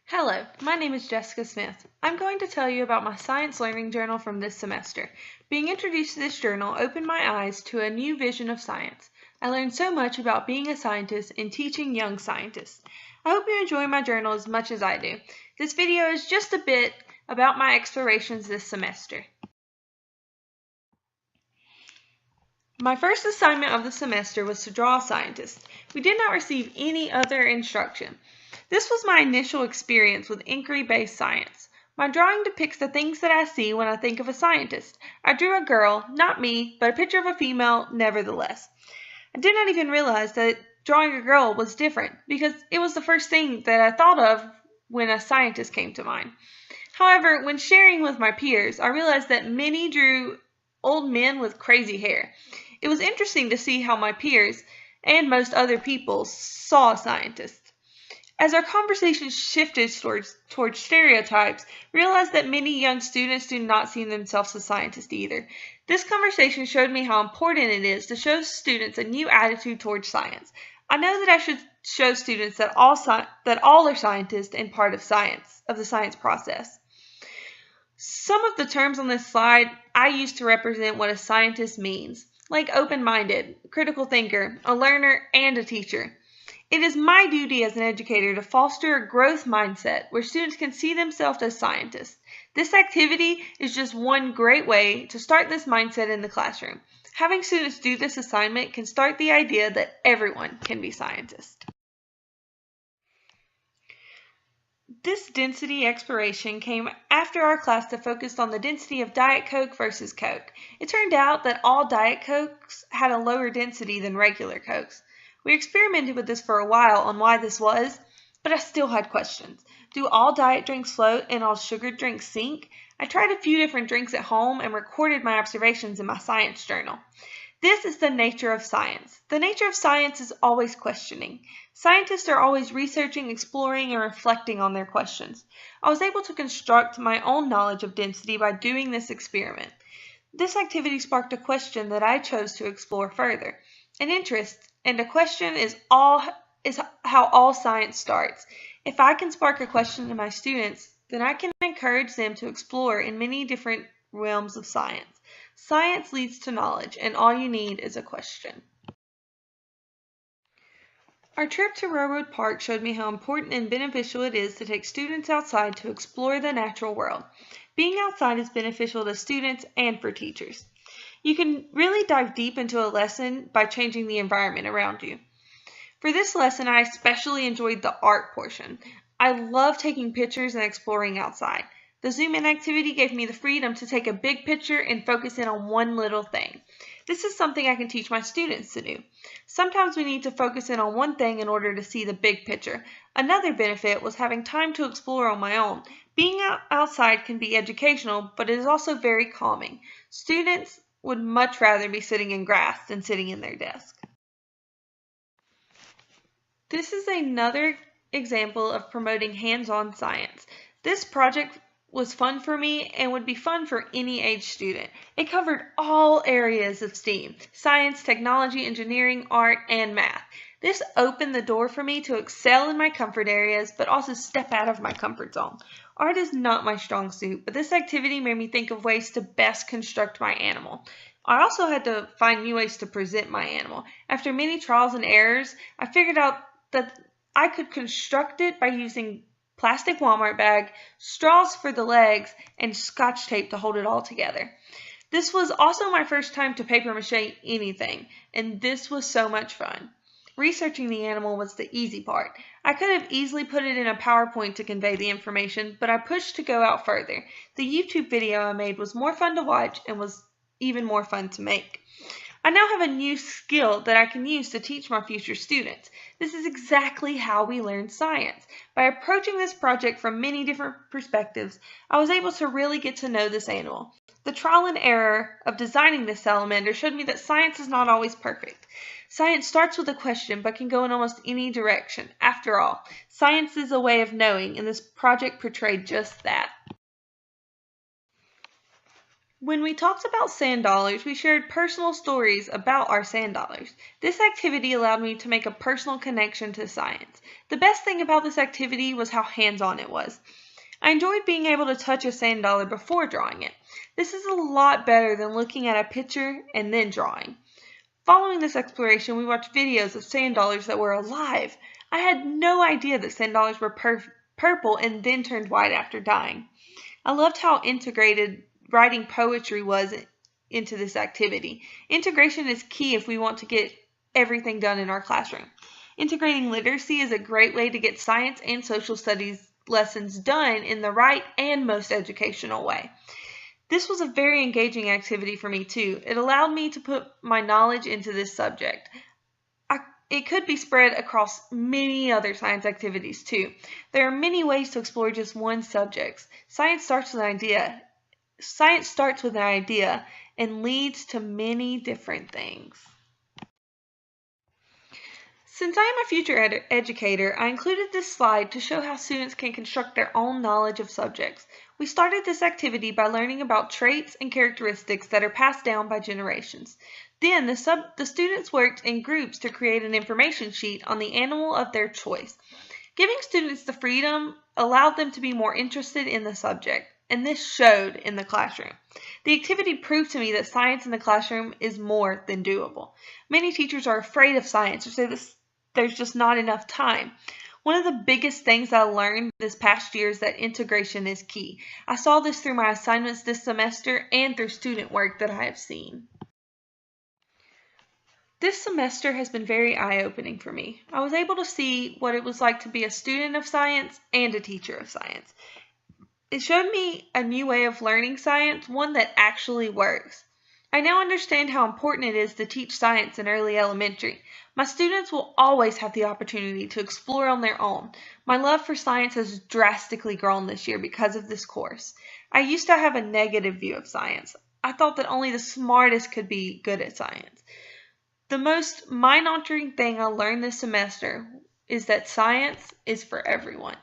Hello, my name is Jessica Smith. I'm going to tell you about my science learning journal from this semester. Being introduced to this journal opened my eyes to a new vision of science. I learned so much about being a scientist and teaching young scientists. I hope you enjoy my journal as much as I do. This video is just a bit about my explorations this semester. My first assignment of the semester was to draw a scientist. We did not receive any other instruction. This was my initial experience with inquiry-based science. My drawing depicts the things that I see when I think of a scientist. I drew a girl, not me, but a picture of a female nevertheless. I did not even realize that drawing a girl was different because it was the first thing that I thought of when a scientist came to mind. However, when sharing with my peers, I realized that many drew old men with crazy hair. It was interesting to see how my peers and most other people saw scientists. As our conversation shifted towards stereotypes, we realized that many young students do not see themselves as scientists either. This conversation showed me how important it is to show students a new attitude towards science. I know that I should show students that all are scientists and part of the science process. Some of the terms on this slide I use to represent what a scientist means, like open-minded, critical thinker, a learner, and a teacher. It is my duty as an educator to foster a growth mindset where students can see themselves as scientists. This activity is just one great way to start this mindset in the classroom. Having students do this assignment can start the idea that everyone can be scientists. This density exploration came after our class that focused on the density of Diet Coke versus Coke. It turned out that all Diet Cokes had a lower density than regular Cokes. We experimented with this for a while on why this was, but I still had questions. Do all diet drinks float and all sugared drinks sink? I tried a few different drinks at home and recorded my observations in my science journal. This is the nature of science. The nature of science is always questioning. Scientists are always researching, exploring, and reflecting on their questions. I was able to construct my own knowledge of density by doing this experiment. This activity sparked a question that I chose to explore further. An interest and a question is how all science starts. If I can spark a question in my students, then I can encourage them to explore in many different realms of science. Science leads to knowledge, and all you need is a question. Our trip to Railroad Park showed me how important and beneficial it is to take students outside to explore the natural world. Being outside is beneficial to students and for teachers. You can really dive deep into a lesson by changing the environment around you. For this lesson, I especially enjoyed the art portion. I love taking pictures and exploring outside. The zoom-in activity gave me the freedom to take a big picture and focus in on one little thing. This is something I can teach my students to do. Sometimes we need to focus in on one thing in order to see the big picture. Another benefit was having time to explore on my own. Being outside can be educational, but it is also very calming. Students would much rather be sitting in grass than sitting in their desk. This is another example of promoting hands-on science. This project was fun for me and would be fun for any age student. It covered all areas of STEAM: science, technology, engineering, art, and math. This opened the door for me to excel in my comfort areas, but also step out of my comfort zone. Art is not my strong suit, but this activity made me think of ways to best construct my animal. I also had to find new ways to present my animal. After many trials and errors, I figured out that I could construct it by using plastic Walmart bag, straws for the legs, and Scotch tape to hold it all together. This was also my first time to paper mache anything, and this was so much fun. Researching the animal was the easy part. I could have easily put it in a PowerPoint to convey the information, but I pushed to go out further. The YouTube video I made was more fun to watch and was even more fun to make. I now have a new skill that I can use to teach my future students. This is exactly how we learn science. By approaching this project from many different perspectives, I was able to really get to know this animal. The trial and error of designing this salamander showed me that science is not always perfect. Science starts with a question but can go in almost any direction. After all, science is a way of knowing, and this project portrayed just that. When we talked about sand dollars, we shared personal stories about our sand dollars. This activity allowed me to make a personal connection to science. The best thing about this activity was how hands-on it was. I enjoyed being able to touch a sand dollar before drawing it. This is a lot better than looking at a picture and then drawing. Following this exploration, we watched videos of sand dollars that were alive. I had no idea that sand dollars were purple and then turned white after dying. I loved how integrated writing poetry was into this activity. Integration is key if we want to get everything done in our classroom. Integrating literacy is a great way to get science and social studies lessons done in the right and most educational way. This was a very engaging activity for me too. It allowed me to put my knowledge into this subject. It could be spread across many other science activities too. There are many ways to explore just one subject. Science starts with an idea and leads to many different things. Since I am a future educator, I included this slide to show how students can construct their own knowledge of subjects. We started this activity by learning about traits and characteristics that are passed down by generations. Then the students worked in groups to create an information sheet on the animal of their choice. Giving students the freedom allowed them to be more interested in the subject, and this showed in the classroom. The activity proved to me that science in the classroom is more than doable. Many teachers are afraid of science or say there's just not enough time. One of the biggest things I learned this past year is that integration is key. I saw this through my assignments this semester and through student work that I have seen. This semester has been very eye-opening for me. I was able to see what it was like to be a student of science and a teacher of science. It showed me a new way of learning science, one that actually works. I now understand how important it is to teach science in early elementary. My students will always have the opportunity to explore on their own. My love for science has drastically grown this year because of this course. I used to have a negative view of science. I thought that only the smartest could be good at science. The most mind-altering thing I learned this semester is that science is for everyone.